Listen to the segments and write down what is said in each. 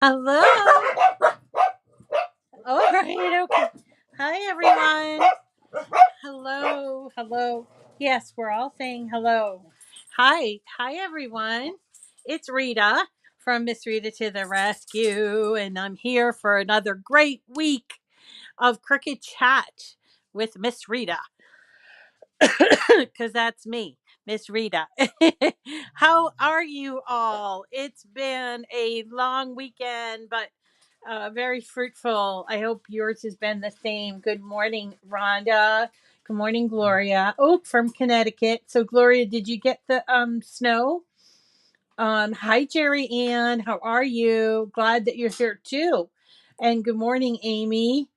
Hello. All right. Okay. Hi, everyone. Hello. Hello. Yes, we're all saying hello. Hi. Hi, everyone. It's Rita from Miss Rita to the Rescue, and I'm here for another great week of Cricket Chat with Miss Rita, because that's me, Miss Rita. How are you all? It's been a long weekend, but very fruitful. I hope yours has been the same. Good morning, Rhonda. Good morning, Gloria. Oh, from Connecticut. So, Gloria, did you get the snow? Hi, Jerry Ann. How are you? Glad that you're here too. And good morning, Amy.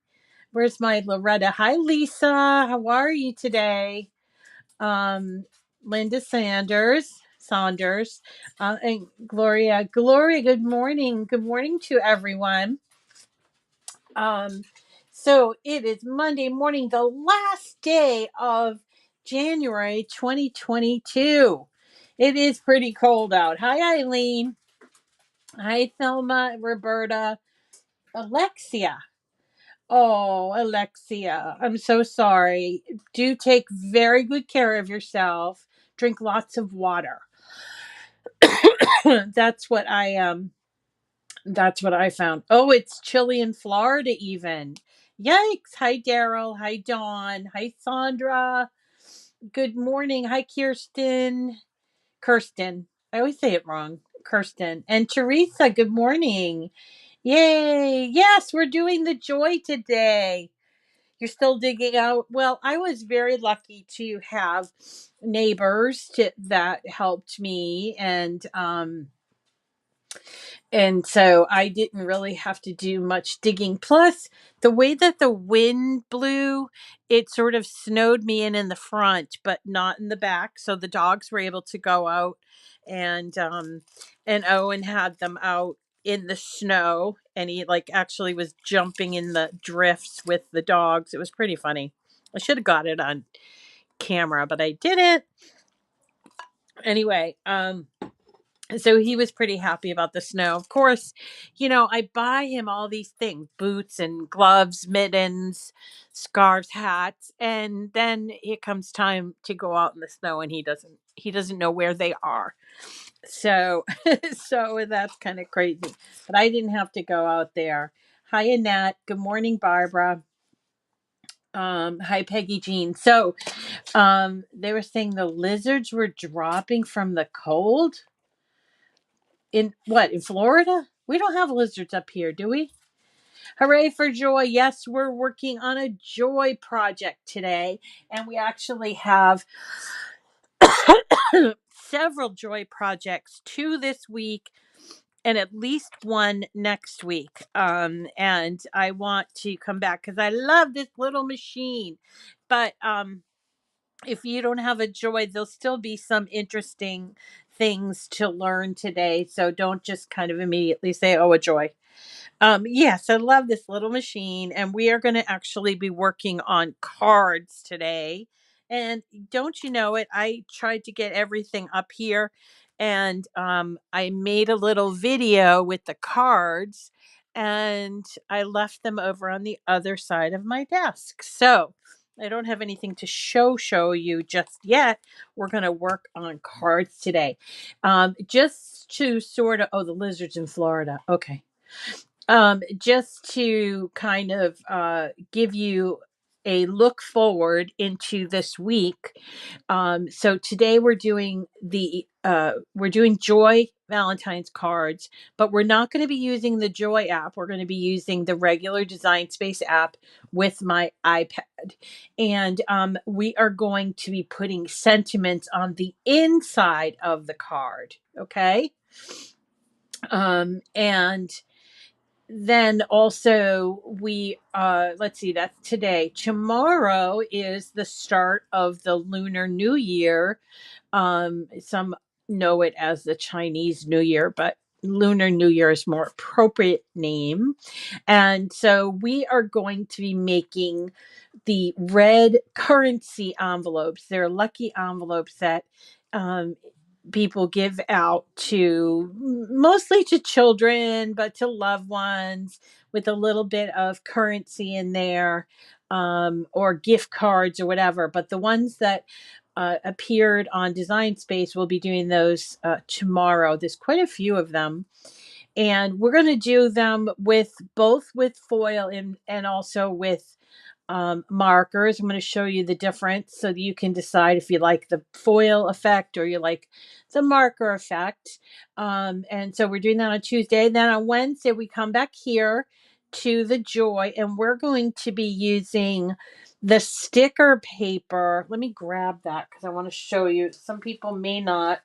Where's my Loretta? Hi, Lisa. How are you today? um, Linda Saunders, and Gloria. Gloria, good morning. Good morning to everyone. Um, so it is Monday morning, the last day of January 2022. It is pretty cold out. Hi, Eileen. Hi, Thelma, Roberta, Alexia. Oh, Alexia, I'm so sorry. Do take very good care of yourself. Drink lots of water. that's what I that's what I found. Oh, it's chilly in Florida even. Yikes. Hi, Daryl. Hi, Dawn. Hi, Sandra. Good morning. Hi, Kirsten. I always say it wrong. Kirsten. And Teresa, good morning. Yay. Yes, we're doing the joy today. You're still digging out. Well, I was very lucky to have neighbors that helped me, and so I didn't really have to do much digging. Plus, the way that the wind blew, it sort of snowed me in the front, but not in the back. So the dogs were able to go out, and Owen had them out in the snow, and he like actually was jumping in the drifts with the dogs. It was pretty funny. I should have got it on camera, but I didn't. Anyway, so he was pretty happy about the snow. Of course, I buy him all these things, boots and gloves, mittens, scarves, hats, and then it comes time to go out in the snow and he doesn't know where they are. So so that's kind of crazy. But I didn't have to go out there. Hi, Annette. Good morning, Barbara. Hi, Peggy Jean. So they were saying the lizards were dropping from the cold. In Florida? We don't have lizards up here, do we? Hooray for joy. Yes, we're working on a joy project today, and we actually have several joy projects, two this week and at least one next week. And I want to come back because I love this little machine. But if you don't have a joy, there'll still be some interesting things to learn today. So don't just kind of immediately say, oh, a joy. Yes, I love this little machine, and we are going to actually be working on cards today. And don't you know it? I tried to get everything up here, and I made a little video with the cards, and I left them over on the other side of my desk. So I don't have anything to show you just yet. We're going to work on cards today, just to sort of. Oh, the lizards in Florida. Okay, just to kind of give you a look forward into this week. So today we're doing Joy Valentine's cards, but we're not going to be using the Joy app. We're going to be using the regular Design Space app with my iPad, and we are going to be putting sentiments on the inside of the card. Okay. And then also we let's see, that's today. Tomorrow is the start of the Lunar New Year. Some know it as the Chinese New Year, but Lunar New Year is more appropriate name. And so we are going to be making the red currency envelopes. They're lucky envelopes that um people give out to mostly to children, but to loved ones with a little bit of currency in there, or gift cards or whatever. But the ones that appeared on Design Space, we'll be doing those tomorrow. There's quite a few of them. And we're going to do them with both with foil and also with markers. I'm going to show you the difference so that you can decide if you like the foil effect or you like the marker effect. And so we're doing that on Tuesday. Then on Wednesday, we come back here to the Joy, and we're going to be using the sticker paper. Let me grab that because I want to show you. Some people may not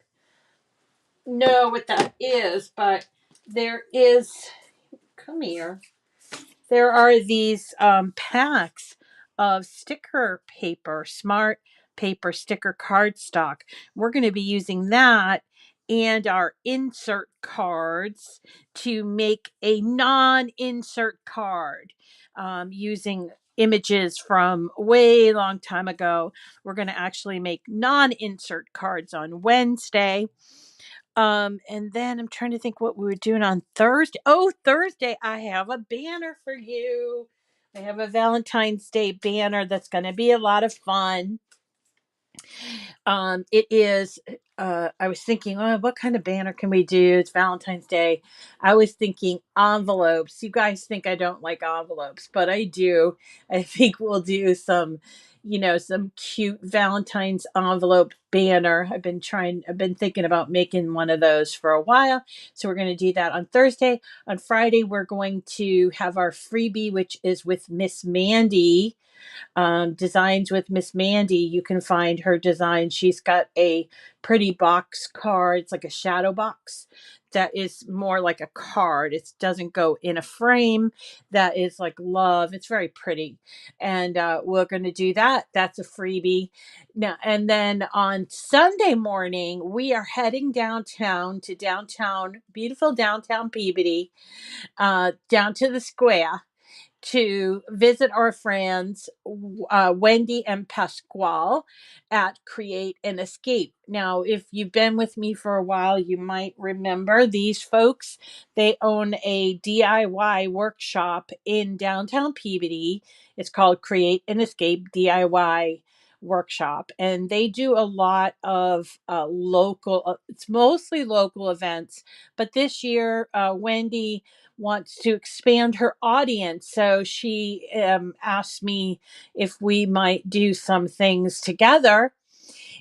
know what that is, but there is, come here, there are these packs of sticker paper, smart paper sticker cardstock. We're going to be using that and our insert cards to make a non-insert card, using images from way long time ago. We're going to actually make non-insert cards on Wednesday. And then I'm trying to think what we were doing on Thursday. Oh, Thursday, I have a banner for you. I have a Valentine's Day banner that's going to be a lot of fun. It is, I was thinking, oh, what kind of banner can we do? It's Valentine's Day. I was thinking envelopes. You guys think I don't like envelopes, but I do. I think we'll do some, some cute Valentine's envelope banner. I've been thinking about making one of those for a while. So we're going to do that on Thursday. On Friday, we're going to have our freebie, which is with Miss Mandy. Designs with Miss Mandy. You can find her design. She's got a pretty box card. It's like a shadow box that is more like a card. It doesn't go in a frame. That is like love. It's very pretty. And we're going to do that. That's a freebie. Now, and then on Sunday morning, we are heading downtown to beautiful downtown Peabody, down to the square to visit our friends, Wendy and Pasquale at Create and Escape. Now, if you've been with me for a while, you might remember these folks. They own a DIY workshop in downtown Peabody. It's called Create and Escape DIY workshop, and they do a lot of local, it's mostly local events, but this year Wendy wants to expand her audience. So she asked me if we might do some things together.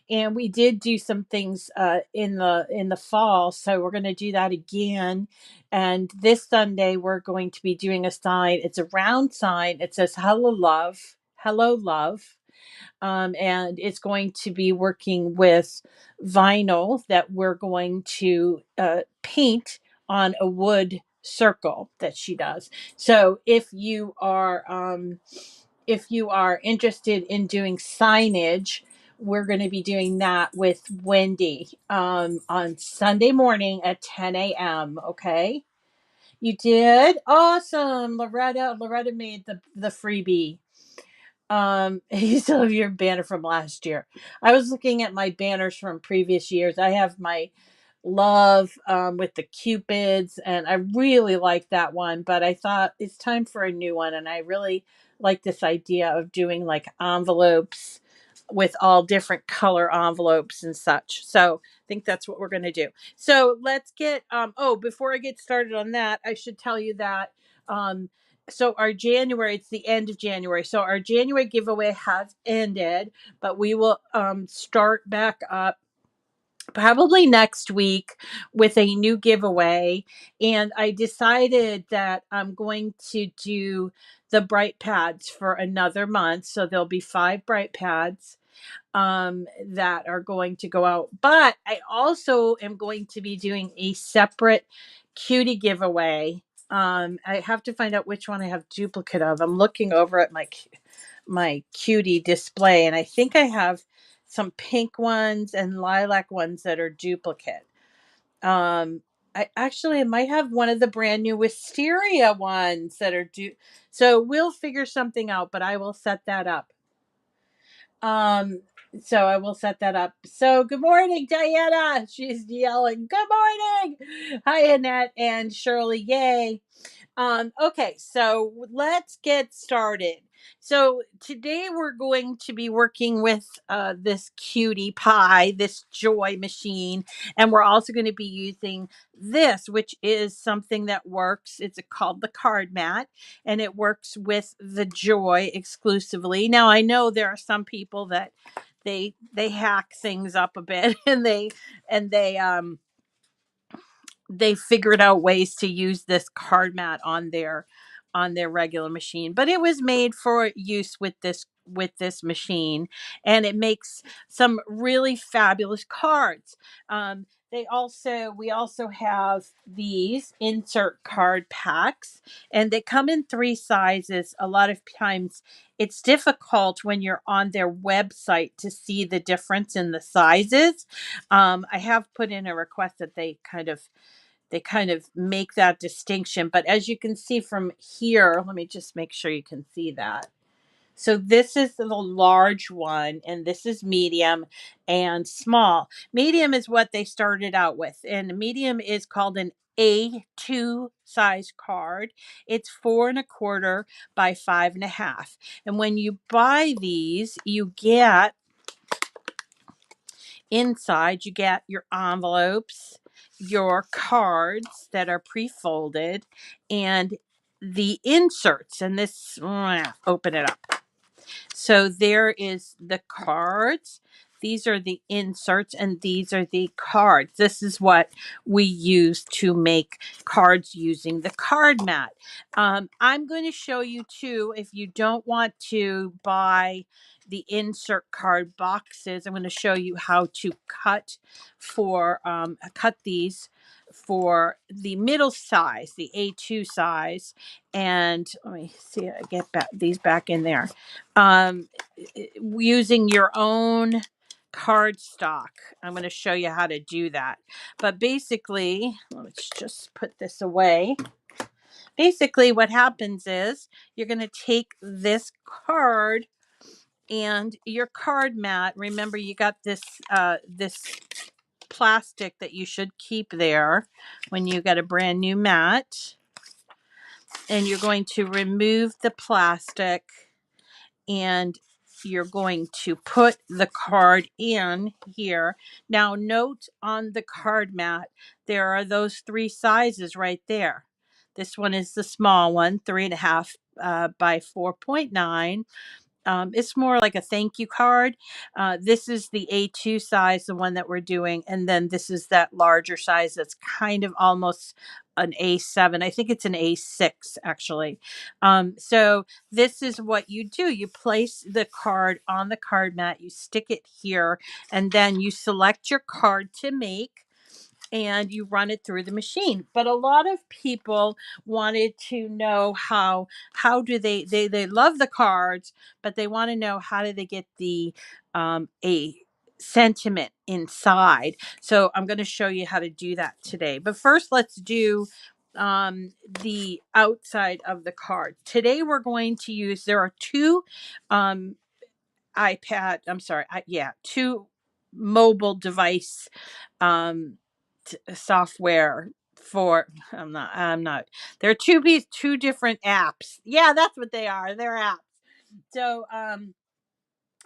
And we did do some things in the fall. So we're going to do that again. And this Sunday, we're going to be doing a sign. It's a round sign. It says, "Hello, love. Hello, love." And it's going to be working with vinyl that we're going to paint on a wood circle that she does. So if you are interested in doing signage, we're going to be doing that with Wendy on Sunday morning at 10 a.m. Okay. You did? Awesome. Loretta made the freebie. You still have your banner from last year. I was looking at my banners from previous years. I have my love with the cupids, and I really like that one, but I thought it's time for a new one, and I really like this idea of doing like envelopes with all different color envelopes and such. So I think that's what we're going to do. So let's get before I get started on that, I should tell you that so our January, it's the end of January. So our January giveaway has ended, but we will start back up probably next week with a new giveaway. And I decided that I'm going to do the bright pads for another month. So there'll be 5 bright pads that are going to go out. But I also am going to be doing a separate cutie giveaway. I have to find out which one I have duplicate of. I'm looking over at my cutie display, and I think I have some pink ones and lilac ones that are duplicate. I might have one of the brand new wisteria ones that are so we'll figure something out, but I will set that up. So I will set that up. So good morning, Diana. She's yelling, good morning. Hi, Annette and Shirley. Yay. Okay, so let's get started. So today we're going to be working with this cutie pie, this joy machine, and we're also going to be using this, which is something that works. It's called the card mat, and it works with the joy exclusively. Now I know there are some people that they hack things up a bit, and they figured out ways to use this card mat on their regular machine, but it was made for use with this machine, and it makes some really fabulous cards. We also have these insert card packs, and they come in three sizes. A lot of times it's difficult when you're on their website to see the difference in the sizes. I have put in a request that they kind of make that distinction. But as you can see from here, let me just make sure you can see that. So this is the large one, and this is medium and small. Medium is what they started out with, and medium is called an A2 size card. It's 4.25 by 5.5. And when you buy these, you get inside, you get your envelopes, your cards that are pre-folded, and the inserts. And this, open it up. So there is the cards. These are the inserts, and these are the cards. This is what we use to make cards using the card mat. I'm going to show you too, if you don't want to buy the insert card boxes, I'm going to show you how to cut these for the middle size, the A2 size. And let me see, I get these back in there. um, Using your own card stock. I'm going to show you how to do that. But basically, let's just put this away. Basically, what happens is you're going to take this card and your card mat. Remember, you got this plastic that you should keep there when you get a brand new mat. And you're going to remove the plastic, and you're going to put the card in here. Now, note on the card mat, there are those three sizes right there. This one is the small one, 3.5 by 4.9. It's more like a thank you card. This is the A2 size, the one that we're doing. And then this is that larger size that's kind of almost an A7. I think it's an A6, actually. So this is what you do. You place the card on the card mat, you stick it here, and then you select your card to make, and you run it through the machine. But a lot of people wanted to know how do they love the cards, but they want to know how do they get the a sentiment inside. So I'm going to show you how to do that today. But first, let's do the outside of the card. Today we're going to use, there are two um two mobile device um software for, I'm not there are two different apps. Yeah, that's what they are. They're apps. So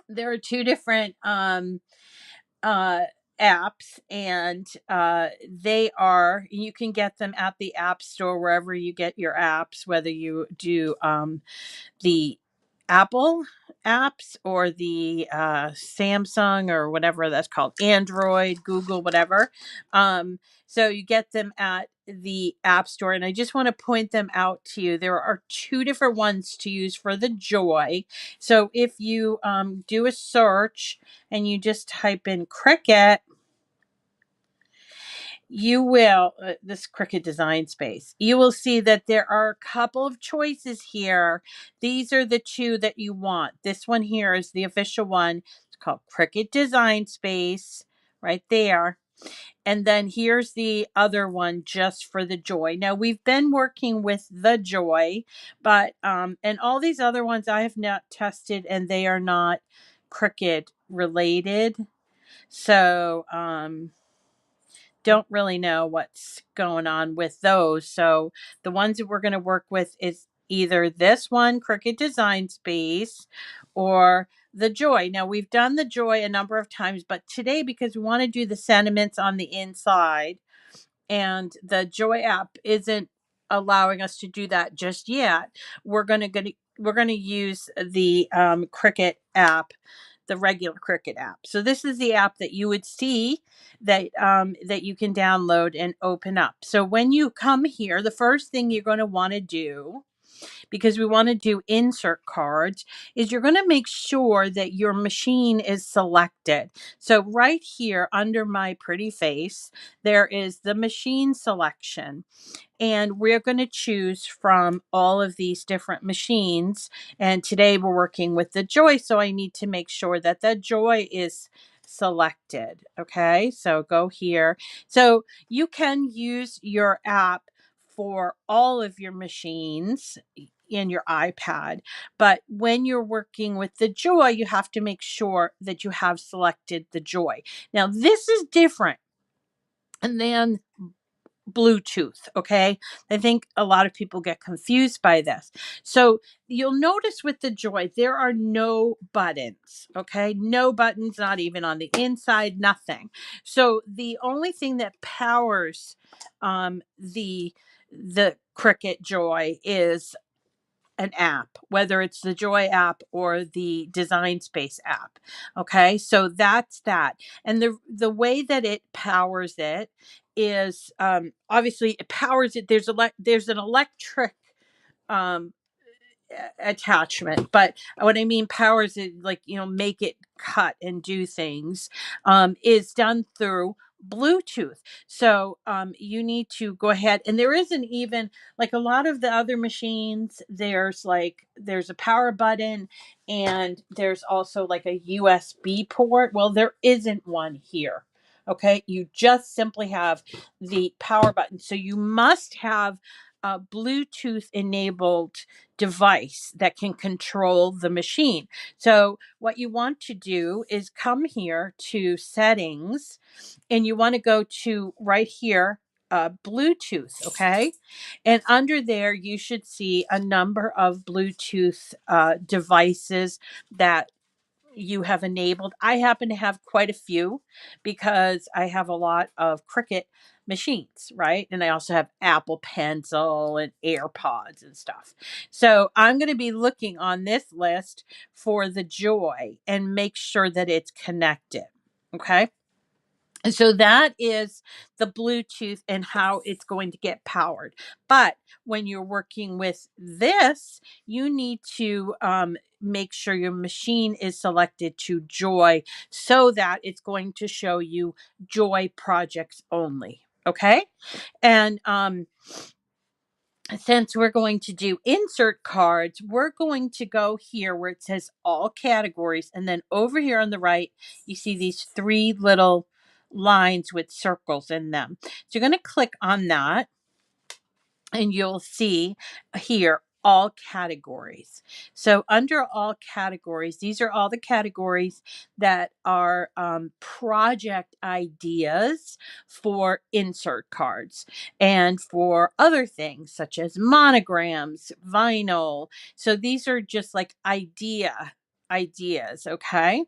there are two different uh apps, and they are, you can get them at the app store, wherever you get your apps, whether you do the Apple apps or the Samsung or whatever that's called, Android, Google, whatever. So you get them at the App Store, and I just want to point them out to you. There are two different ones to use for the Joy. So if you do a search and you just type in Cricut, you will, this Cricut Design Space, you will see that there are a couple of choices here. These are the two that you want. This one here is the official one. It's called Cricut Design Space, right there. And then here's the other one just for the Joy. Now, we've been working with the Joy, but and all these other ones I have not tested, and they are not Cricut related. So, don't really know what's going on with those. So the ones that we're going to work with is either this one, Cricut Design Space, or the Joy. Now we've done the Joy a number of times, but today, because we want to do the sentiments on the inside, and the Joy app isn't allowing us to do that just yet, we're going to use the Cricut app, the regular Cricut app. So this is the app that you would see that you can download and open up. So when you come here, the first thing you're going to want to do, because we want to do insert cards, is you're going to make sure that your machine is selected. So right here under my pretty face, there is the machine selection. And we're going to choose from all of these different machines. And today we're working with the Joy, so I need to make sure that the Joy is selected. Okay, so go here. So you can use your app for all of your machines in your iPad, but when you're working with the Joy, you have to make sure that you have selected the Joy. Now this is different and then Bluetooth. Okay. I think a lot of people get confused by this. So you'll notice with the Joy, there are no buttons. Okay. No buttons, not even on the inside, nothing. So the only thing that powers the Cricut Joy is an app, whether it's the Joy app or the Design Space app. Okay, so that's that. And the way that it powers it is obviously it powers it. There's an electric um, attachment, but what I mean powers it, like, make it cut and do things, is done through Bluetooth. So you need to go ahead, and there isn't even, like a lot of the other machines, there's a power button, and there's also like a USB port. Well, there isn't one here. Okay, you just simply have the power button. So you must have a Bluetooth enabled device that can control the machine. So what you want to do is come here to settings, and you want to go to right here, Bluetooth. Okay, and under there you should see a number of Bluetooth devices that you have enabled. I happen to have quite a few because I have a lot of Cricut machines, right? And I also have Apple Pencil and AirPods and stuff. So I'm going to be looking on this list for the Joy and make sure that it's connected. Okay. And so that is the Bluetooth and how it's going to get powered. But when you're working with this, you need to make sure your machine is selected to Joy so that it's going to show you Joy projects only. Okay. And since we're going to do insert cards, we're going to go here where it says all categories. And then over here on the right, you see these three little lines with circles in them. So you're going to click on that, and you'll see here all categories. So under all categories, these are all the categories that are project ideas for insert cards and for other things such as monograms, vinyl. So these are just like ideas. Okay.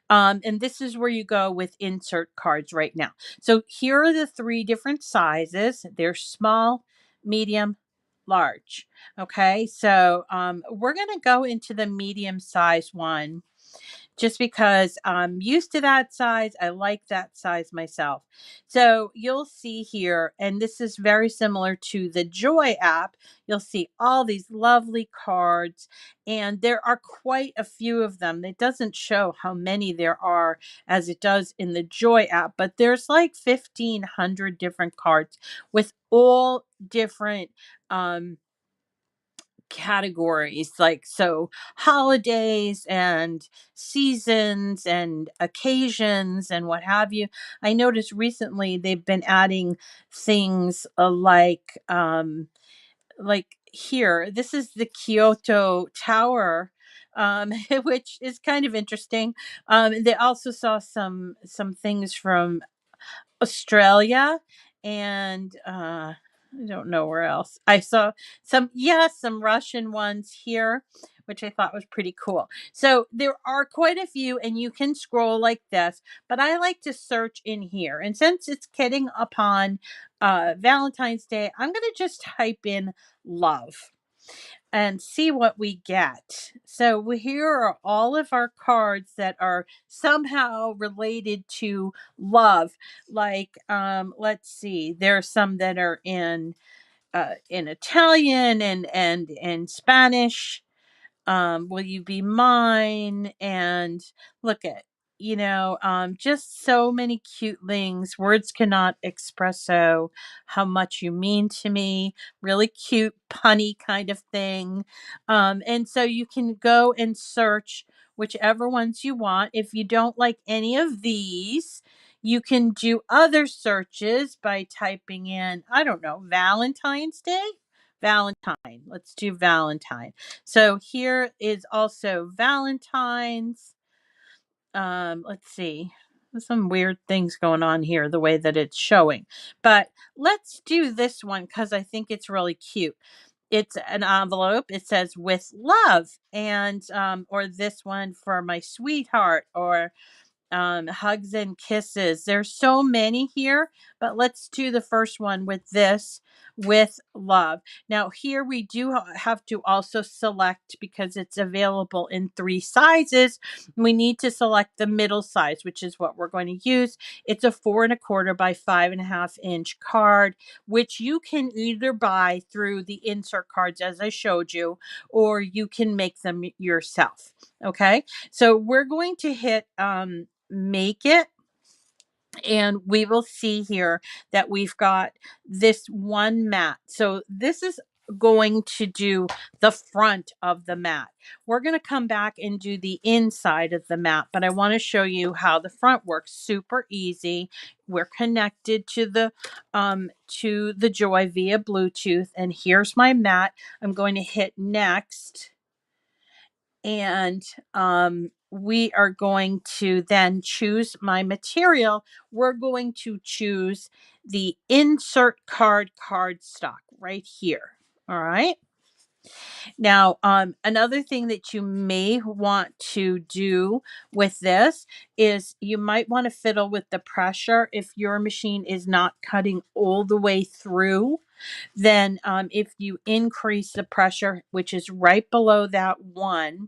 And this is where you go with insert cards right now. So here are the three different sizes. They're small, medium, large. Okay, so we're going to go into the medium size one just because I'm used to that size. I like that size myself. So you'll see here, and this is very similar to the Joy app. You'll see all these lovely cards, and there are quite a few of them. It doesn't show how many there are as it does in the Joy app, but there's like 1,500 different cards with all different categories, like, so holidays and seasons and occasions and what have you. I noticed recently they've been adding things like here, this is the Kyoto Tower which is kind of interesting. They also saw some things from Australia and I don't know where else. I saw some Russian ones here, which I thought was pretty cool. So there are quite a few, and you can scroll like this, but I like to search in here. And since it's getting upon Valentine's Day, I'm going to just type in love and see what we get. So here are all of our cards that are somehow related to love. Like let's see, there are some that are in Italian and Spanish. Will you be mine? And look at, just so many cute things. Words cannot express how much you mean to me. Really cute, punny kind of thing. And so you can go and search whichever ones you want. If you don't like any of these, you can do other searches by typing in, I don't know, Valentine's Day. Valentine. Let's do Valentine. So here is also Valentine's. Let's see. There's some weird things going on here, the way that it's showing. But let's do this one because I think it's really cute. It's an envelope. It says with love, and or this one for my sweetheart, or hugs and kisses. There's so many here, but let's do the first one with this, with love. Now here we do have to also select, because it's available in 3 sizes. We need to select the middle size, which is what we're going to use. It's a 4¼ by 5.5-inch card, which you can either buy through the insert cards as I showed you, or you can make them yourself. Okay, so we're going to hit make it, and we will see here that we've got this one mat. So this is going to do the front of the mat. We're going to come back and do the inside of the mat, but I want to show you how the front works. Super easy. We're connected to the Joy via Bluetooth, and here's my mat. I'm going to hit next, and we are going to then choose my material. We're going to choose the insert cardstock right here. All right. Now, another thing that you may want to do with this is you might want to fiddle with the pressure. If your machine is not cutting all the way through, then if you increase the pressure, which is right below that 1,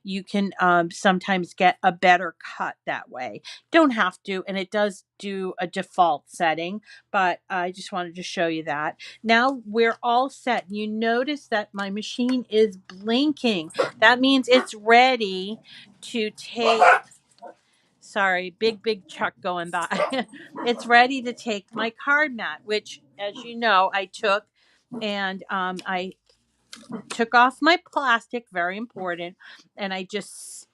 you can sometimes get a better cut that way. Don't have to, and it does do a default setting, but I just wanted to show you that. Now we're all set. You notice that my machine is blinking. That means it's ready to take, sorry, big truck going by. It's ready to take my card mat, which, as you know, I took, and I took off my plastic, very important, and I just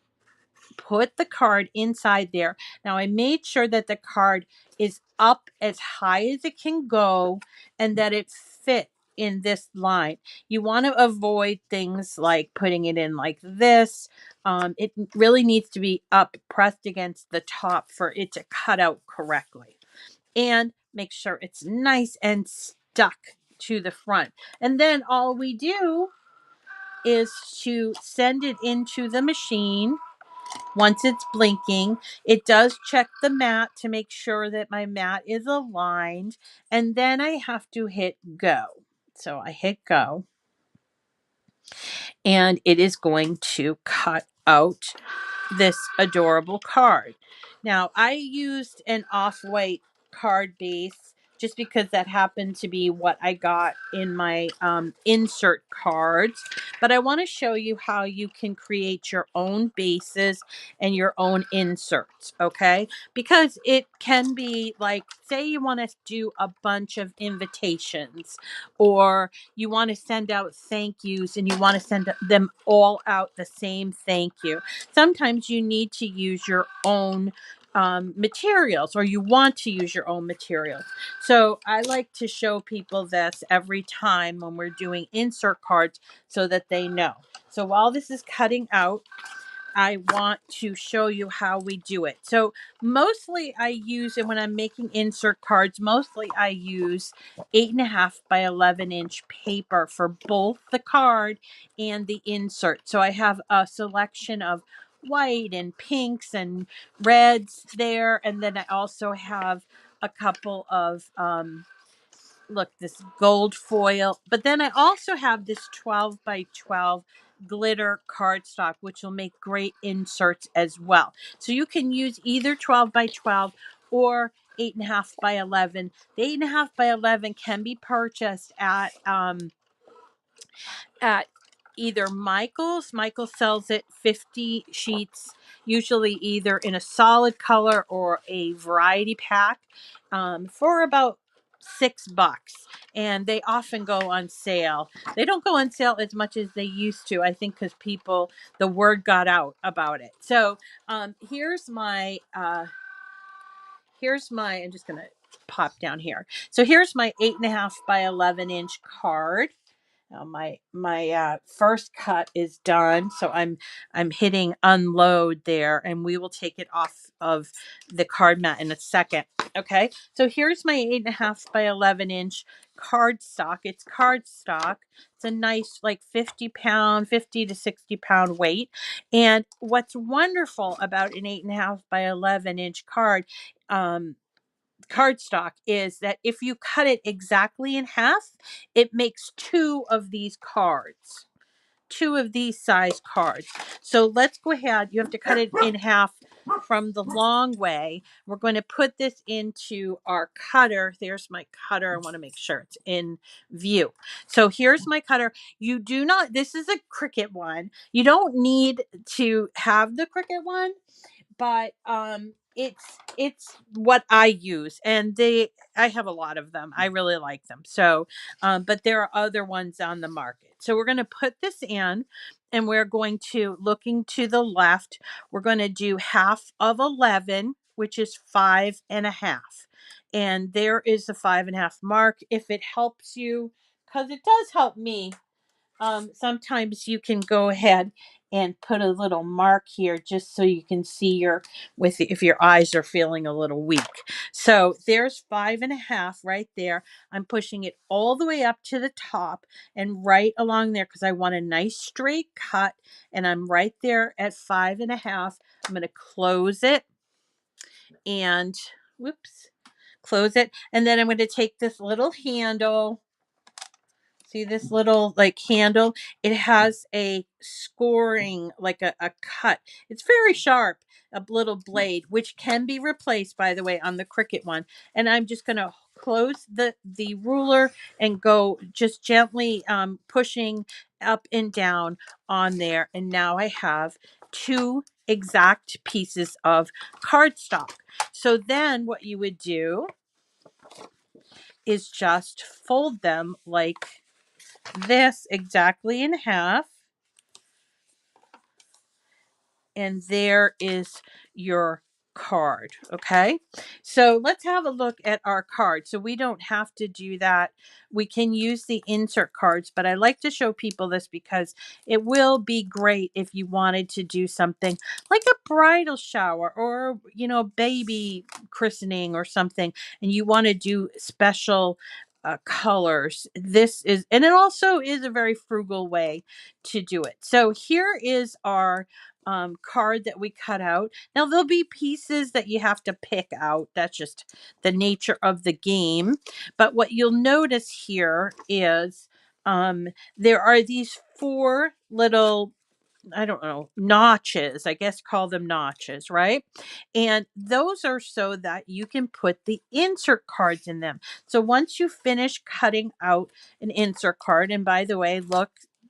put the card inside there. Now I made sure that the card is up as high as it can go and that it fit in this line. You want to avoid things like putting it in like this. It really needs to be up, pressed against the top for it to cut out correctly. And make sure it's nice and stuck to the front. And then all we do is to send it into the machine. Once it's blinking, it does check the mat to make sure that my mat is aligned, and then I have to hit go. So I hit go, and it is going to cut out this adorable card. Now, I used an off-white card base just because that happened to be what I got in my insert cards. But I want to show you how you can create your own bases and your own inserts, okay? Because it can be like, say you want to do a bunch of invitations, or you want to send out thank yous and you want to send them all out the same thank you. Sometimes you need to use your own materials, or you want to use your own materials. So I like to show people this every time when we're doing insert cards so that they know. So while this is cutting out, I want to show you how we do it. So mostly I use it when I'm making insert cards. Mostly I use 8.5 by 11-inch paper for both the card and the insert. So I have a selection of white and pinks and reds there. And then I also have a couple of look, this gold foil. But then I also have this 12 by 12 glitter cardstock, which will make great inserts as well. So you can use either 12 by 12 or 8.5 by 11. The 8.5 by 11 can be purchased at either Michael's. Michael sells it 50 sheets, usually either in a solid color or a variety pack, for about $6. And they often go on sale. They don't go on sale as much as they used to, I think, because the word got out about it. So I'm just going to pop down here. So here's my 8.5 by 11-inch card. Now my first cut is done, so I'm hitting unload there, and we will take it off of the card mat in a second. Okay, so here's my 8.5 by 11-inch cardstock. It's cardstock. It's a nice like 50 to 60 pound weight. And what's wonderful about an 8.5 by 11-inch cardstock is that if you cut it exactly in half, it makes two of these size cards. So let's go ahead. You have to cut it in half from the long way. We're going to put this into our cutter. There's my cutter. I want to make sure it's in view. So here's my cutter. This is a Cricut one. You don't need to have the Cricut one, but it's what I use, and I have a lot of them. I really like them. So but there are other ones on the market. So we're going to put this in, and we're going to, looking to the left, we're going to do half of 11, which is 5.5. And there is the 5.5 mark. If it helps you, because it does help me, sometimes you can go ahead and put a little mark here just so you can see if your eyes are feeling a little weak. So there's 5.5 right there. I'm pushing it all the way up to the top and right along there because I want a nice straight cut, and I'm right there at 5.5. I'm going to close it and close it. And then I'm going to take this little handle. See this little like handle? It has a scoring, like a cut. It's very sharp, a little blade, which can be replaced, by the way, on the Cricut one. And I'm just going to close the ruler and go just gently pushing up and down on there. And now I have two exact pieces of cardstock. So then what you would do is just fold them like this exactly in half, and there is your card. Okay, so let's have a look at our card. So we don't have to do that. We can use the insert cards, but I like to show people this because it will be great if you wanted to do something like a bridal shower or baby christening or something, and you want to do special colors. And it also is a very frugal way to do it. So here is our card that we cut out. Now there'll be pieces that you have to pick out. That's just the nature of the game. But what you'll notice here is there are these four little, I don't know, notches, I guess call them notches, right? And those are so that you can put the insert cards in them. So once you finish cutting out an insert card, and by the way, look,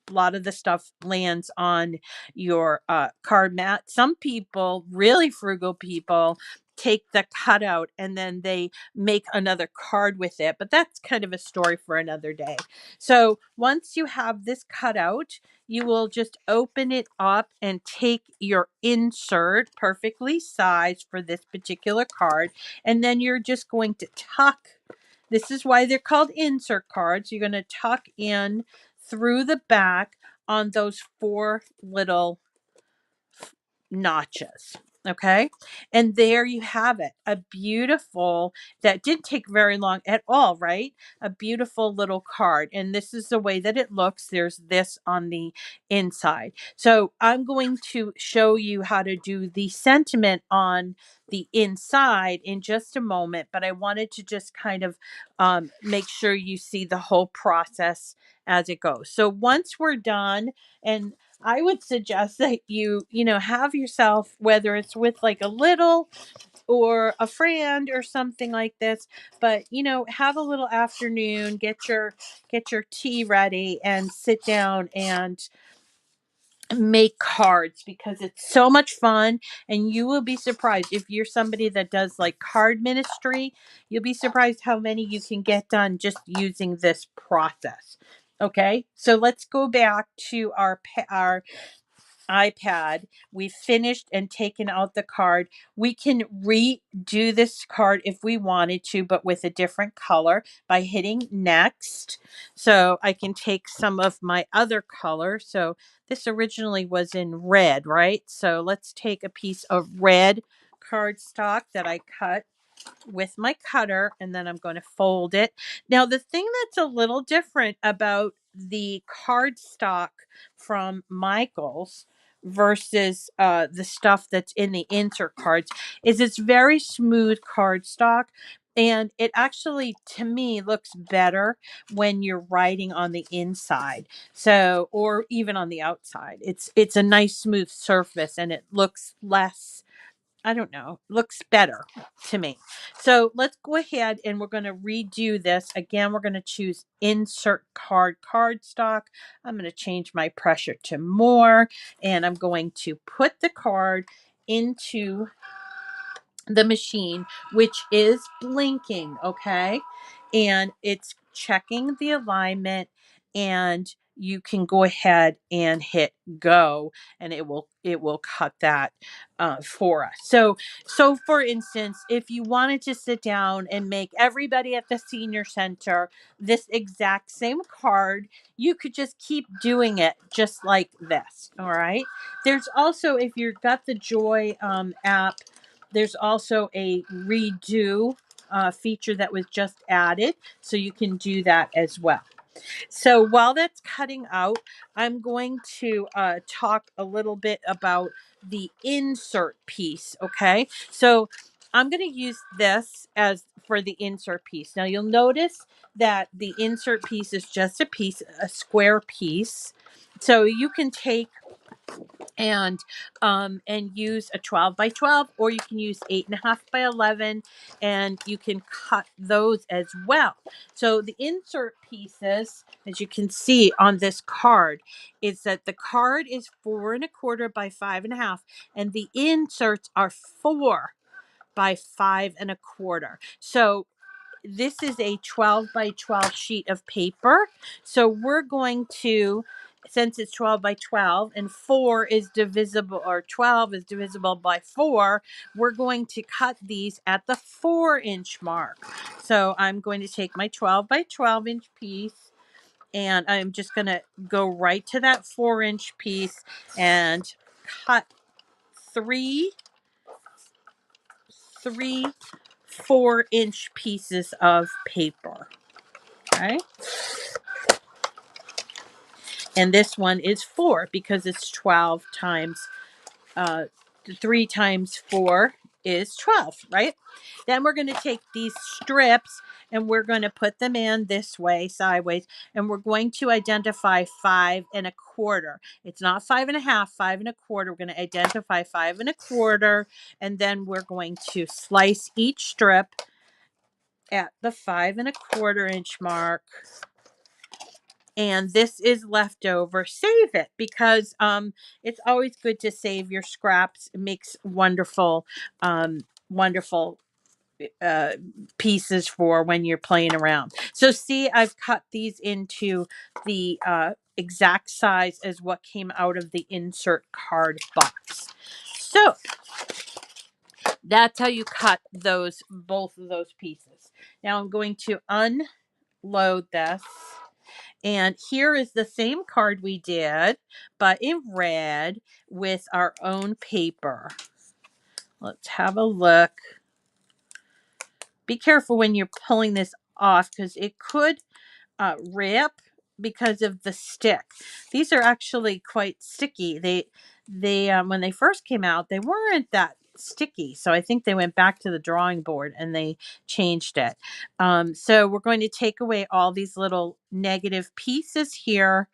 a lot of the stuff lands on your card mat. Some people, really frugal people, take the cutout and then they make another card with it. But that's kind of a story for another day. So once you have this cutout, you will just open it up and take your insert, perfectly sized for this particular card. And then you're just going to tuck. This is why they're called insert cards. You're going to tuck in through the back on those 4 little notches. Okay. And there you have it. A beautiful, that didn't take very long at all, right? A beautiful little card. And this is the way that it looks. There's this on the inside. So I'm going to show you how to do the sentiment on the inside in just a moment. But I wanted to just kind of make sure you see the whole process as it goes. So once we're done, and I would suggest that you have yourself, whether it's with like a little or a friend or something like this, but have a little afternoon, get your tea ready and sit down and make cards, because it's so much fun. And you will be surprised, if you're somebody that does like card ministry, you'll be surprised how many you can get done just using this process. Okay, so let's go back to our iPad. We've finished and taken out the card. We can redo this card if we wanted to, but with a different color, by hitting next. So I can take some of my other color. So this originally was in red, right? So let's take a piece of red cardstock that I cut with my cutter, and then I'm going to fold it. Now, the thing that's a little different about the cardstock from Michaels versus the stuff that's in the insert cards is it's very smooth cardstock. And it actually, to me, looks better when you're writing on the inside. So, or even on the outside. It's a nice smooth surface, and it looks less, I don't know, looks better to me. So let's go ahead and we're going to redo this. Again, we're going to choose insert cardstock. I'm going to change my pressure to more, and I'm going to put the card into the machine, which is blinking, okay? And it's checking the alignment, and you can go ahead and hit go, and it will cut that for us. So for instance, if you wanted to sit down and make everybody at the senior center this exact same card, you could just keep doing it just like this. All right. There's also, if you've got the Joy app, there's also a redo feature that was just added, so you can do that as well. So while that's cutting out, I'm going to talk a little bit about the insert piece, okay? So I'm going to use this as for the insert piece. Now you'll notice that the insert piece is just a square piece. So you can take and use a 12 by 12, or you can use 8.5 by 11, and you can cut those as well. So the insert pieces, as you can see on this card, is that the card is 4.25 by 5.5, and the inserts are 4 by 5.25. So this is a 12 by 12 sheet of paper. So we're going to, since it's 12 by 12 and 4 is divisible, or 12 is divisible by 4, we're going to cut these at the 4-inch mark. So I'm going to take my 12 by 12 inch piece, and I'm just going to go right to that 4-inch piece and cut three 4-inch pieces of paper. Okay. And this one is 4 because it's 12 times 3 times 4 is 12, right? Then we're going to take these strips and we're going to put them in this way, sideways, and we're going to identify 5.25. It's not 5.5, 5.25. We're going to identify 5.25, and then we're going to slice each strip at the 5.25 inch mark. And this is leftover. Save it, because it's always good to save your scraps. It makes wonderful wonderful uh, pieces for when you're playing around. So see, I've cut these into the exact size as what came out of the insert card box. So that's how you cut those, both of those pieces. Now I'm going to unload this. And here is the same card we did, but in red with our own paper. Let's have a look. Be careful when you're pulling this off because it could rip because of the stick. These are actually quite sticky. They when they first came out, they weren't that sticky. So I think they went back to the drawing board and they changed it. So we're going to take away all these little negative pieces here.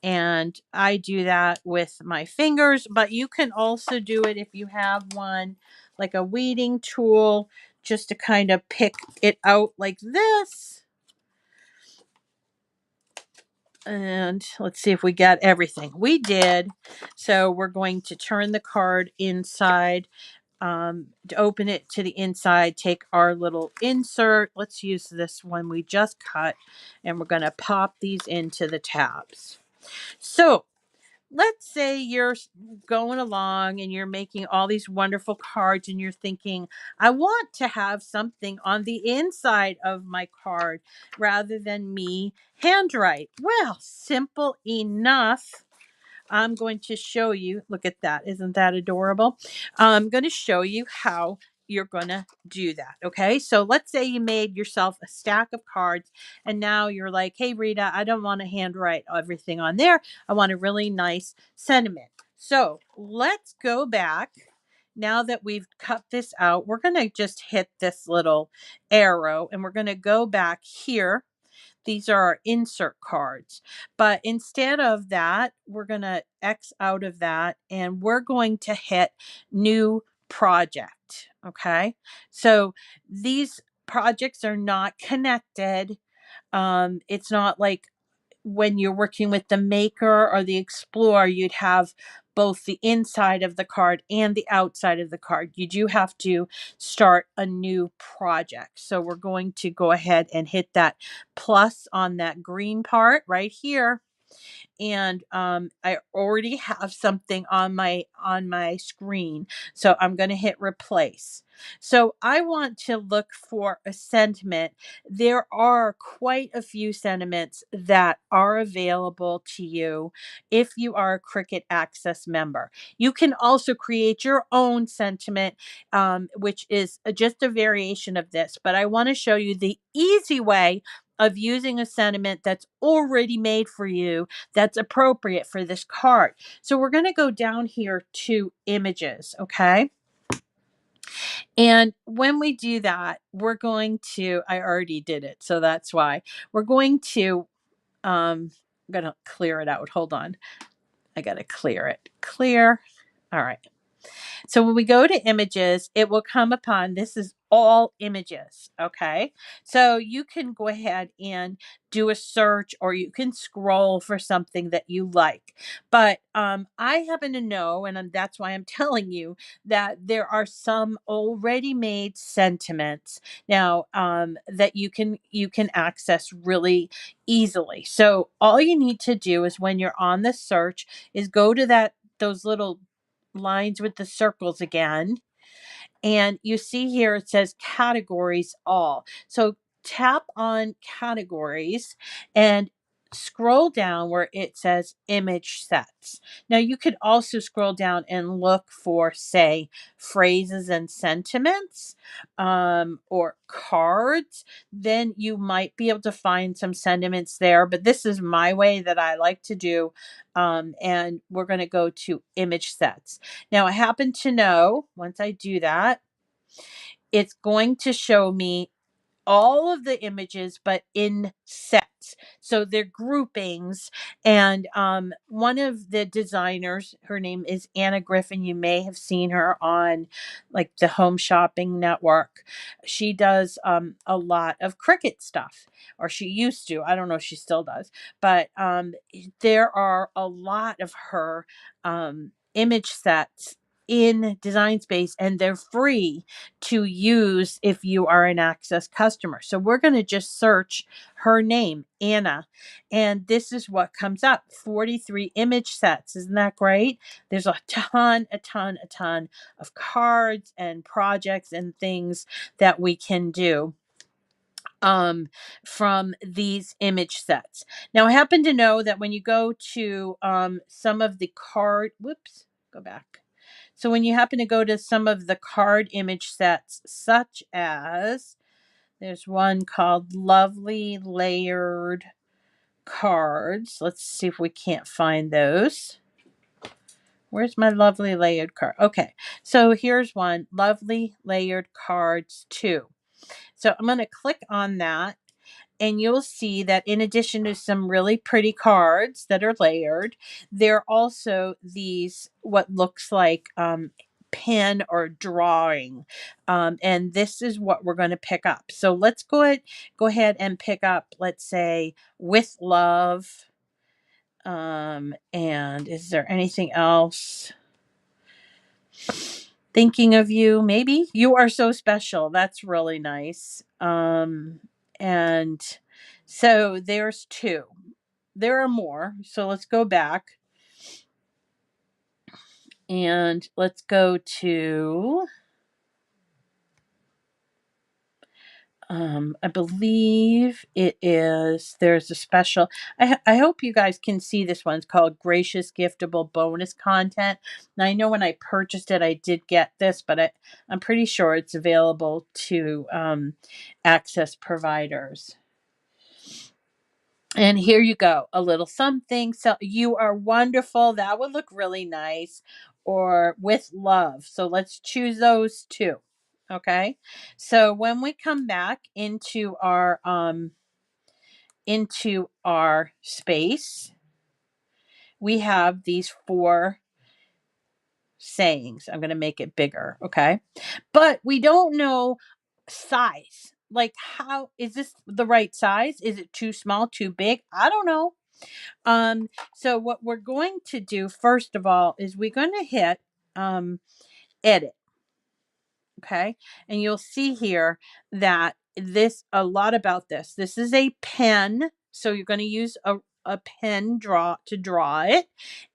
And I do that with my fingers, but you can also do it if you have one like a weeding tool, just to kind of pick it out like this. And let's see if we got everything. We did. So we're going to turn the card inside, to open it to the inside, take our little insert. Let's use this one we just cut, and we're going to pop these into the tabs. So let's say you're going along and you're making all these wonderful cards and you're thinking, I want to have something on the inside of my card rather than me handwrite. Well, simple enough. I'm going to show you. Look at that. Isn't that adorable? I'm going to show you how you're going to do that. Okay. So let's say you made yourself a stack of cards and now you're like, hey, Rita, I don't want to handwrite everything on there. I want a really nice sentiment. So let's go back. Now that we've cut this out, we're going to just hit this little arrow and we're going to go back here. These are our insert cards. But instead of that, we're going to X out of that and we're going to hit new project. Okay. So these projects are not connected. It's not like when you're working with the maker or the explorer, you'd have both the inside of the card and the outside of the card. You do have to start a new project. So we're going to go ahead and hit that plus on that green part right here. And I already have something on my screen. So I'm going to hit replace. So I want to look for a sentiment. There are quite a few sentiments that are available to you if you are a Cricut Access member. You can also create your own sentiment, which is just a variation of this. But I want to show you the easy way of using a sentiment that's already made for you that's appropriate for this card. So we're going to go down here to images, okay? And when we do that, we're going to, I already did it, so that's why. We're going to, I'm going to clear it out. Hold on. I got to clear it. Clear. All right. So when we go to images, it will come upon, this is all images. Okay. So you can go ahead and do a search or you can scroll for something that you like. But I happen to know, and that's why I'm telling you that there are some already made sentiments now that you can access really easily. So all you need to do is when you're on the search is go to those little lines with the circles again. And you see here it says categories all. So tap on categories and scroll down where it says image sets. Now you could also scroll down and look for, say, phrases and sentiments, or cards. Then you might be able to find some sentiments there. But this is my way that I like to do. And we're going to go to image sets. Now I happen to know once I do that, it's going to show me all of the images, but in sets. So they're groupings. And one of the designers, her name is Anna Griffin. You may have seen her on like the Home Shopping Network. She does a lot of Cricut stuff, or she used to. I don't know if she still does, but there are a lot of her image sets in Design Space, and they're free to use if you are an Access customer. So we're going to just search her name, Anna, and this is what comes up: 43 image sets. Isn't that great? There's a ton of cards and projects and things that we can do from these image sets. Now, I happen to know that when you go to some of the card, whoops, go back. So when you happen to go to some of the card image sets, such as there's one called Lovely Layered Cards. Let's see if we can't find those. Where's my Lovely Layered card? Okay, so here's one, Lovely Layered Cards 2. So I'm going to click on that, and you'll see that in addition to some really pretty cards that are layered, there are also these what looks like pen or drawing, and this is what we're going to pick up. So let's go ahead and pick up, let's say, With Love. And is there anything else? Thinking of You, maybe. You Are So Special. That's really nice. And so there's 2. There are more. So let's go back and let's go to I believe it is, there's a special, I hope you guys can see this one. It's called Gracious Giftable Bonus Content. Now, I know when I purchased it, I did get this, but I'm pretty sure it's available to access providers. And here you go, a little something. So You Are Wonderful. That would look really nice. Or With Love. So let's choose those 2. Okay. So when we come back into our space, we have these 4 sayings. I'm going to make it bigger. Okay. But we don't know size. Like, how is this the right size? Is it too small, too big? I don't know. So what we're going to do first of all is we're going to hit edit. Okay. And you'll see here that a lot about this. This is a pen. So you're going to use a pen to draw it.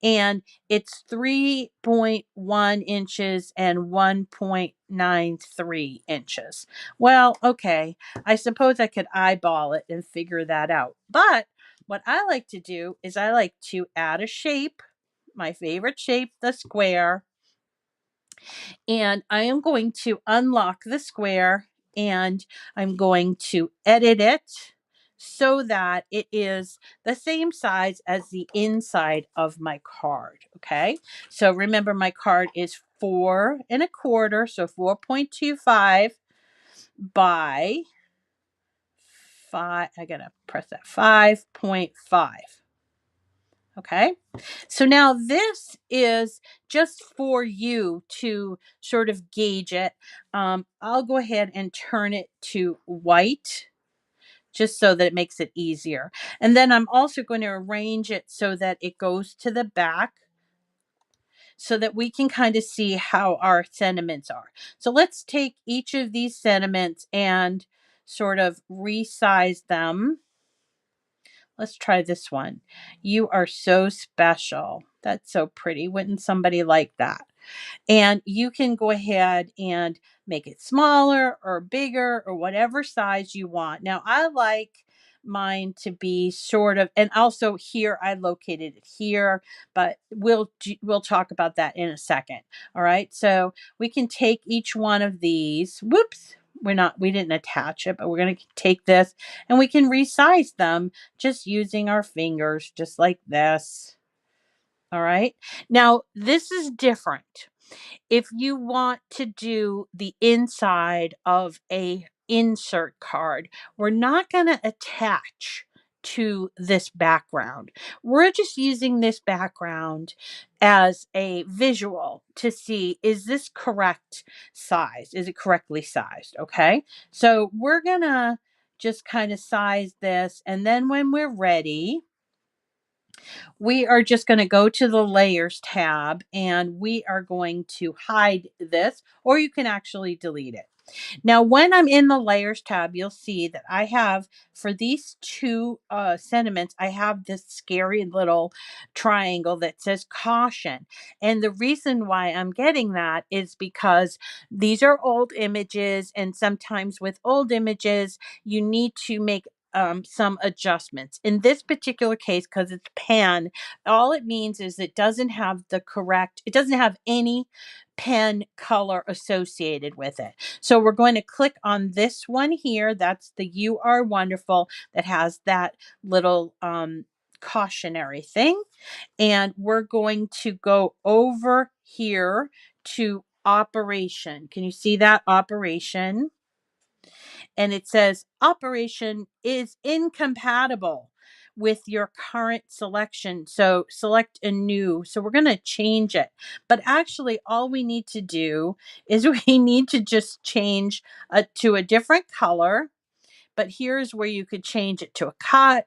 And it's 3.1 inches and 1.93 inches. Well, okay. I suppose I could eyeball it and figure that out. But what I like to do is I like to add a shape, my favorite shape, the square. And I am going to unlock the square, and I'm going to edit it so that it is the same size as the inside of my card. Okay. So remember, my card is 4.25, so 4.25 by 5. I gotta press that, 5.5. Okay. So now this is just for you to sort of gauge it. I'll go ahead and turn it to white just so that it makes it easier. And then I'm also going to arrange it so that it goes to the back so that we can kind of see how our sentiments are. So let's take each of these sentiments and sort of resize them. Let's try this one. You are so special. That's so pretty. Wouldn't somebody like that? And you can go ahead and make it smaller or bigger or whatever size you want. Now, I like mine to be sort of, and also here I located it here, but we'll talk about that in a second. All right. So we can take each one of these. Whoops. We didn't attach it, but we're going to take this and we can resize them just using our fingers, just like this. All right. Now, this is different. If you want to do the inside of a insert card, we're not going to attach to this background. We're just using this background as a visual to see, is this correct size? Is it correctly sized? Okay. So we're going to just kind of size this. And then when we're ready, we are just going to go to the layers tab and we are going to hide this, or you can actually delete it. Now, when I'm in the layers tab, you'll see that I have, for these two sentiments, I have this scary little triangle that says caution. And the reason why I'm getting that is because these are old images, and sometimes with old images, you need to make some adjustments. In this particular case, because it's pan, all it means is it doesn't have it doesn't have any pen color associated with it. So we're going to click on this one here. That's the You Are Wonderful, that has that little cautionary thing. And we're going to go over here to operation. Can you see that? Operation. And it says operation is incompatible with your current selection. So select a new. So we're going to change it. But actually, all we need to do is we need to just change to a different color. But here's where you could change it to a cut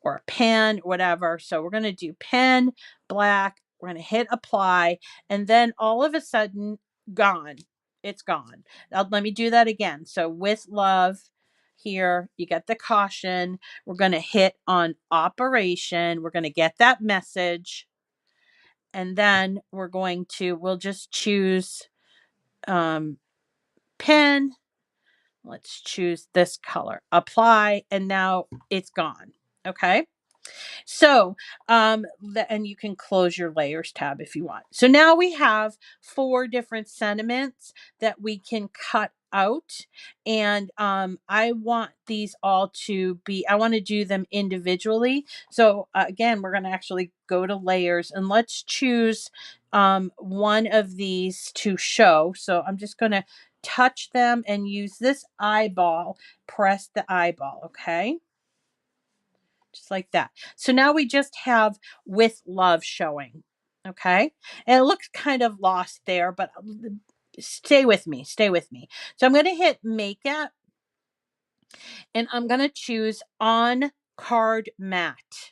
or a pen, whatever. So we're going to do pen, black. We're going to hit apply. And then all of a sudden, gone. It's gone. Now, let me do that again. So with love, here you get the caution. We're going to hit on operation. We're going to get that message. And then we'll just choose pen. Let's choose this color, apply, and now it's gone. Okay. So, and you can close your layers tab if you want. So now we have 4 different sentiments that we can cut out. And I want these all I want to do them individually. So again, we're going to actually go to layers and let's choose one of these to show. So I'm just going to touch them and use this eyeball, press the eyeball. Okay. Just like that. So now we just have with love showing. Okay. And it looks kind of lost there, but stay with me. Stay with me. So I'm going to hit make it and I'm going to choose on card mat.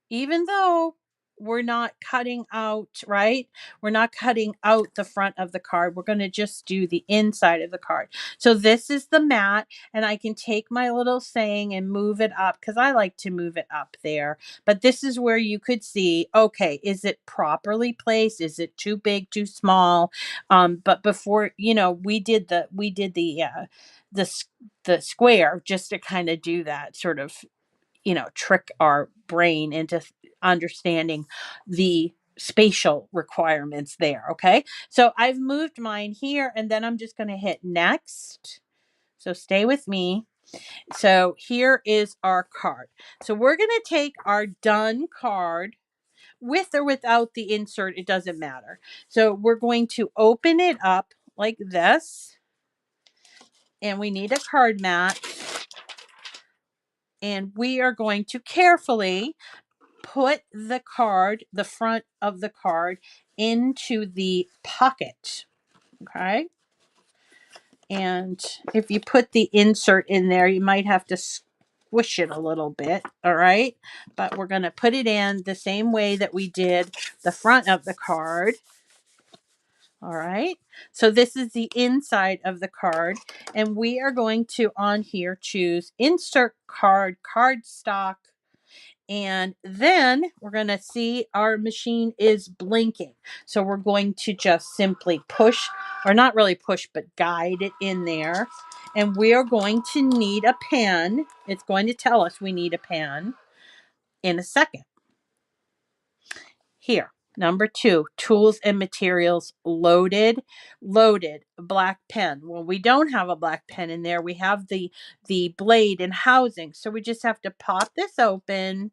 Even though we're not cutting out, right? We're not cutting out the front of the card. We're going to just do the inside of the card. So this is the mat, and I can take my little saying and move it up because I like to move it up there. But this is where you could see, okay, is it properly placed? Is it too big, too small? But before, we did the square just to kind of do that sort of trick our brain into understanding the spatial requirements there. Okay. So I've moved mine here and then I'm just going to hit next. So stay with me. So here is our card. So we're going to take our done card with or without the insert. It doesn't matter. So we're going to open it up like this. And we need a card mat. And we are going to carefully put the front of the card into the pocket. Okay. And if you put the insert in there, you might have to squish it a little bit. All right. But we're going to put it in the same way that we did the front of the card. All right. So this is the inside of the card. And we are going to on here choose insert card, cardstock. And then we're going to see our machine is blinking. So we're going to just simply push, or not really push, but guide it in there. And we are going to need a pen. It's going to tell us we need a pen in a second. Here, number 2, tools and materials loaded, black pen. Well, we don't have a black pen in there. We have the blade and housing. So we just have to pop this open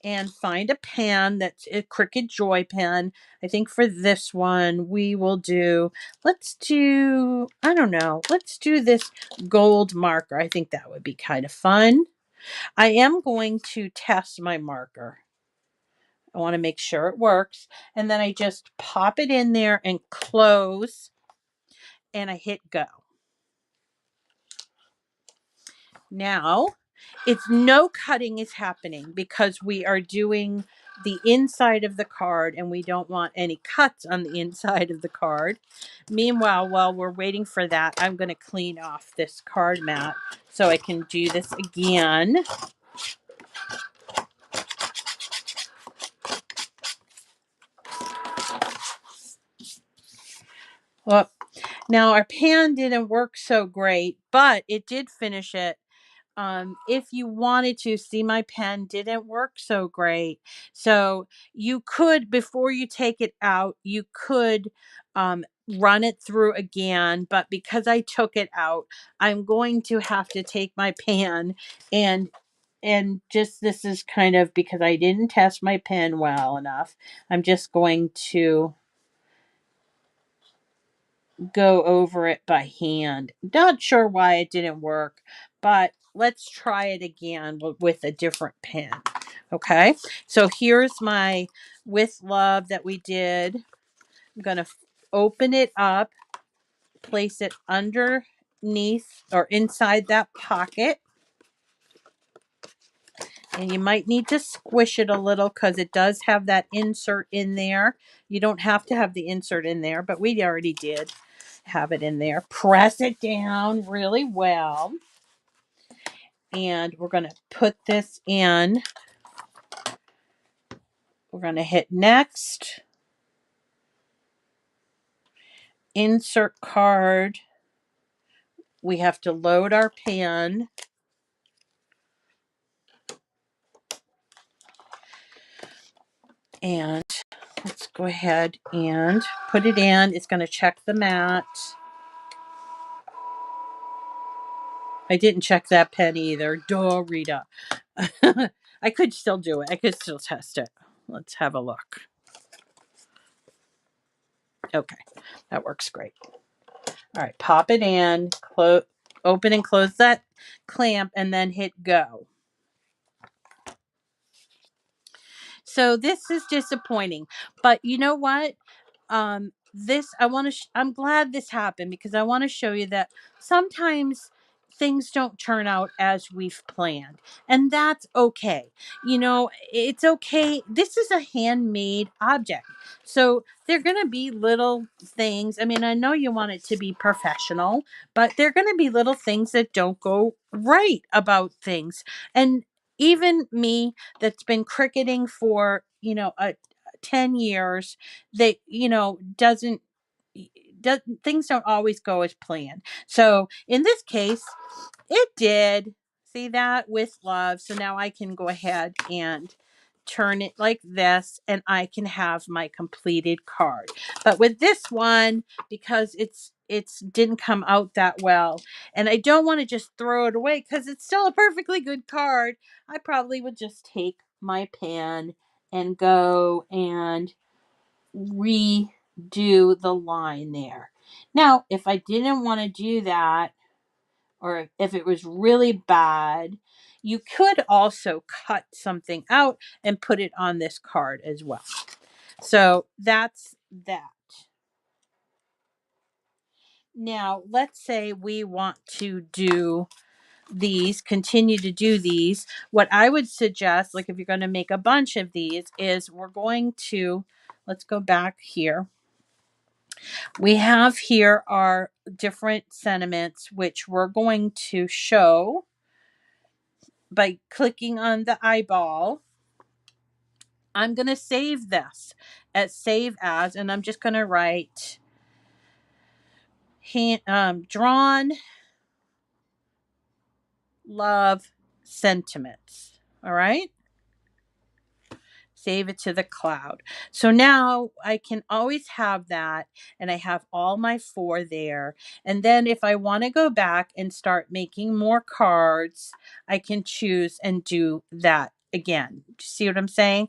and find a pen that's a Cricut Joy pen. I think for this one, let's do this gold marker. I think that would be kind of fun. I am going to test my marker. I want to make sure it works. And then I just pop it in there and close, and I hit go. Now, it's no cutting is happening because we are doing the inside of the card and we don't want any cuts on the inside of the card. Meanwhile, while we're waiting for that, I'm going to clean off this card mat so I can do this again. Well, now our pan didn't work so great, but it did finish it. If you wanted to see, my pen didn't work so great. So you could, before you take it out, you could run it through again. But because I took it out, I'm going to have to take my pan and just, this is kind of because I didn't test my pen well enough. I'm just going to go over it by hand. Not sure why it didn't work, but let's try it again with a different pen. Okay, so here's my With Love that we did. I'm going to open it up, place it underneath or inside that pocket. And you might need to squish it a little because it does have that insert in there. You don't have to have the insert in there, but we already did have it in there. Press it down really well. And we're going to put this in. We're going to hit next. Insert card. We have to load our pen. And let's go ahead and put it in. It's going to check the mat. I didn't check that pen either. Duh, Rita. I could still do it. I could still test it. Let's have a look. Okay, that works great. All right, pop it in, open and close that clamp, and then hit go. So this is disappointing, but you know what? This I want to. I'm glad this happened because I want to show you that sometimes things don't turn out as we've planned, and that's okay. You know, it's okay. This is a handmade object, so they're going to be little things. I mean, I know you want it to be professional, but they're going to be little things that don't go right about things, and even me that's been cricketing for, you know, 10 years, that, you know, things don't always go as planned. So in this case, it did. See that? With love. So now I can go ahead and turn it like this and I can have my completed card. But with this one, because it's didn't come out that well, and I don't want to just throw it away because it's still a perfectly good card, I probably would just take my pen and go and redo the line there. Now, if I didn't want to do that, or if it was really bad, you could also cut something out and put it on this card as well. So that's that. Now, let's say we want to do these, continue to do these. What I would suggest, like if you're going to make a bunch of these, is we're going to, let's go back here. We have here our different sentiments, which we're going to show by clicking on the eyeball. I'm going to save this as save as, and I'm just going to write drawn love sentiments. All right. Save it to the cloud. So now I can always have that, and I have all my 4 there. And then if I want to go back and start making more cards, I can choose and do that again. See what I'm saying?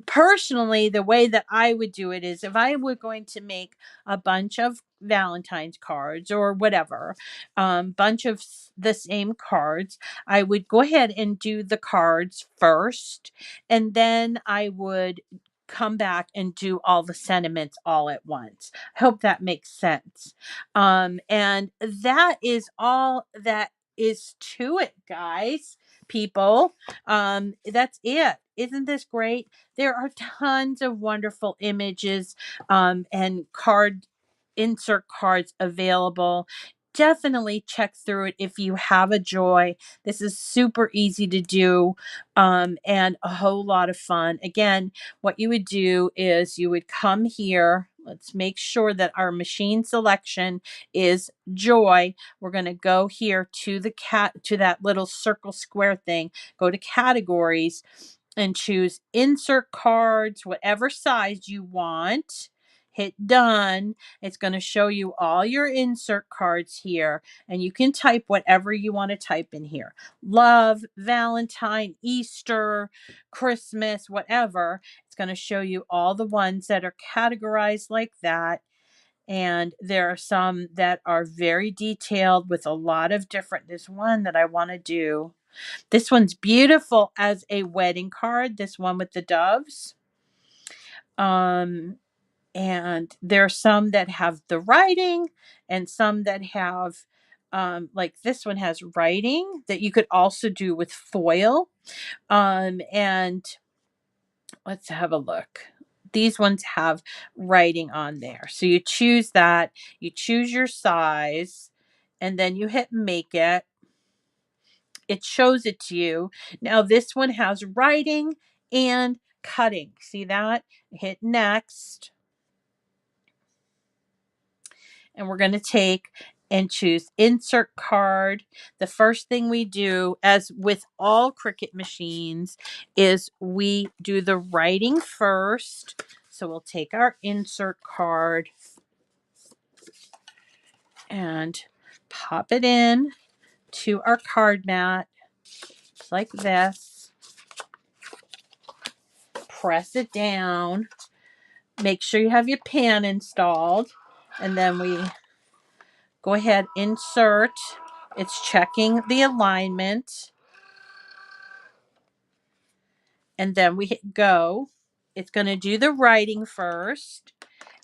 Personally, the way that I would do it is if I were going to make a bunch of Valentine's cards or whatever, bunch of the same cards, I would go ahead and do the cards first, and then I would come back and do all the sentiments all at once. I hope that makes sense. And that is all that is to it, guys, people. That's it. Isn't this great? There are tons of wonderful images and insert cards available. Definitely check through it if you have a joy. This is super easy to do and a whole lot of fun. Again, what you would do is you would come here. Let's make sure that our machine selection is joy. We're going to go here to to that little circle square thing. Go to categories and choose insert cards, whatever size you want. Hit done. It's going to show you all your insert cards here, and you can type whatever you want to type in here. Love, Valentine, Easter, Christmas, whatever. It's going to show you all the ones that are categorized like that. And there are some that are very detailed with a lot of different. There's one that I want to do. This one's beautiful as a wedding card. This one with the doves. And there are some that have the writing and some that have like this one has writing that you could also do with foil. And let's have a look. These ones have writing on there. So you choose that, you choose your size, and then you hit make it. It shows it to you. Now this one has writing and cutting. See that? Hit next. And we're going to take and choose insert card. The first thing we do, as with all Cricut machines, is we do the writing first. So we'll take our insert card and pop it in to our card mat, just like this. Press it down. Make sure you have your pan installed. And then we go ahead, insert. It's checking the alignment. And then we hit go. It's going to do the writing first,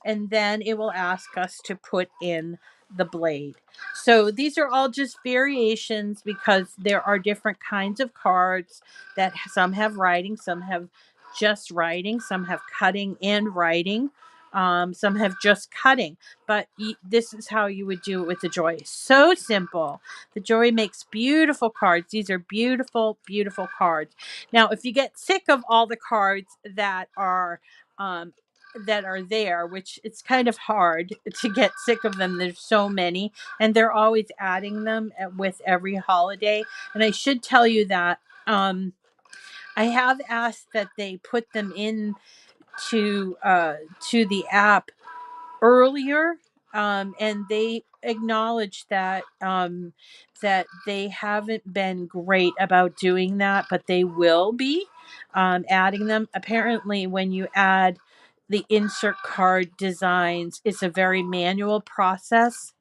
and then it will ask us to put in the blade. So these are all just variations because there are different kinds of cards that some have writing, some have just writing, some have cutting and writing. Some have just cutting, but this is how you would do it with the Joy. So simple. The Joy makes beautiful cards. These are beautiful, beautiful cards. Now, if you get sick of all the cards um, that are there, which it's kind of hard to get sick of them. There's so many, and they're always adding them with every holiday. And I should tell you that I have asked that they put them in to the app earlier, and they acknowledge that that they haven't been great about doing that, but they will be adding them. Apparently, when you add the insert card designs, it's a very manual process.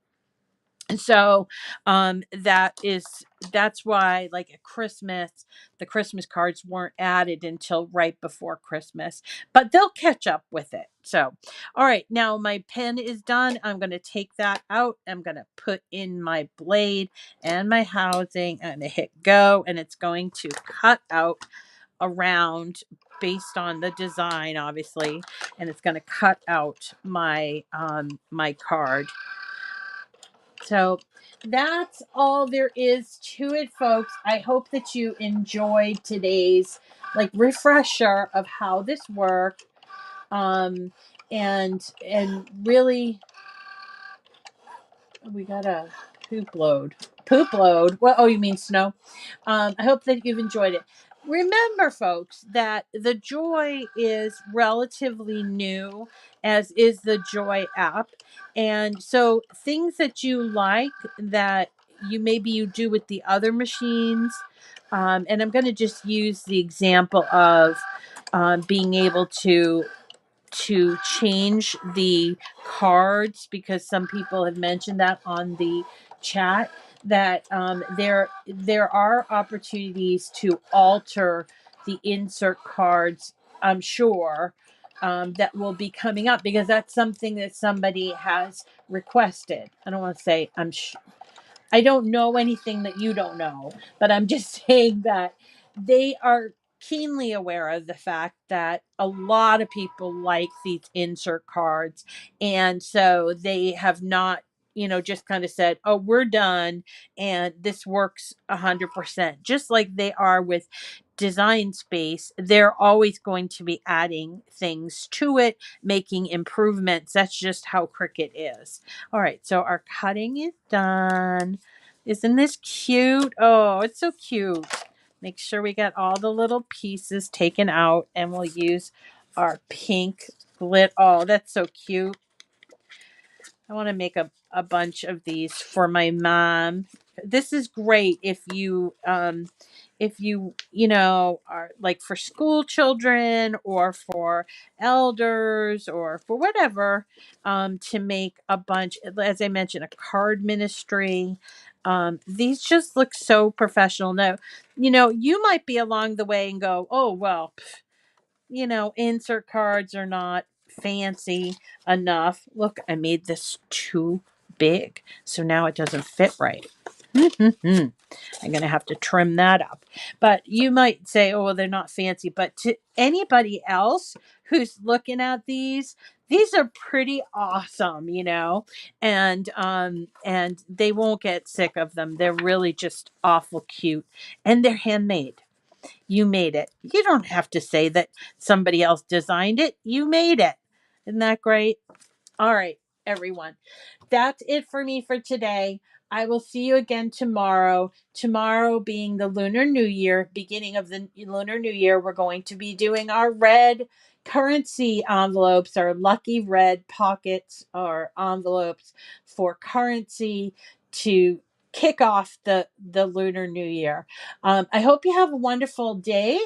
And so that's why, like at Christmas, the Christmas cards weren't added until right before Christmas, but they'll catch up with it. So, all right, now my pen is done. I'm going to take that out. I'm going to put in my blade and my housing. I'm going to hit go, and it's going to cut out around based on the design, obviously, and it's going to cut out my card. So that's all there is to it, folks. I hope that you enjoyed today's like refresher of how this works. And really, we got a poop load. Poop load. Well, oh, you mean snow? I hope that you've enjoyed it. Remember, folks, that the Joy is relatively new, as is the Joy app. And so things that you like that you do with the other machines. And I'm going to just use the example of being able to change the cards, because some people have mentioned that on the chat, that there are opportunities to alter the insert cards. I'm sure that will be coming up, because that's something that somebody has requested. I don't want to say I don't know anything that you don't know, but I'm just saying that they are keenly aware of the fact that a lot of people like these insert cards. And so they have not, just kind of said, oh, we're done. And this works 100%. Just like they are with Design Space, they're always going to be adding things to it, making improvements. That's just how Cricut is. All right, so our cutting is done. Isn't this cute? Oh, it's so cute. Make sure we got all the little pieces taken out, and we'll use our pink glit. Oh, that's so cute. I want to make a bunch of these for my mom. This is great if you are like for school children or for elders or for whatever, to make a bunch, as I mentioned, a card ministry. These just look so professional. Now, you might be along the way and go, oh, well, insert cards are not fancy enough. Look, I made this too big, so now it doesn't fit right. I'm going to have to trim that up. But you might say, oh, well, they're not fancy. But to anybody else who's looking at these are pretty awesome. And they won't get sick of them. They're really just awful cute, and they're handmade. You made it. You don't have to say that somebody else designed it. You made it. Isn't that great? All right, everyone. That's it for me for today. I will see you again tomorrow. Tomorrow being the Lunar New Year, beginning of the Lunar New Year, we're going to be doing our red currency envelopes, our lucky red pockets or envelopes for currency to kick off the Lunar New Year. I hope you have a wonderful day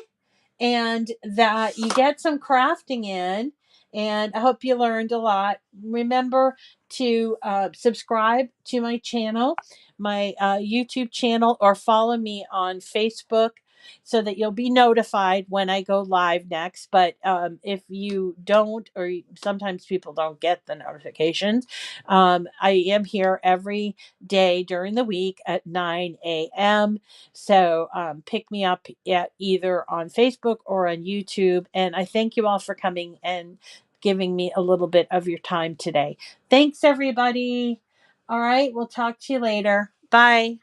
and that you get some crafting in. And I hope you learned a lot. Remember to subscribe to my channel, my YouTube channel, or follow me on Facebook so that you'll be notified when I go live next. But if you don't, or sometimes people don't get the notifications, I am here every day during the week at 9 a.m. So pick me up at either on Facebook or on YouTube. And I thank you all for coming and giving me a little bit of your time today. Thanks, everybody. All right, we'll talk to you later. Bye.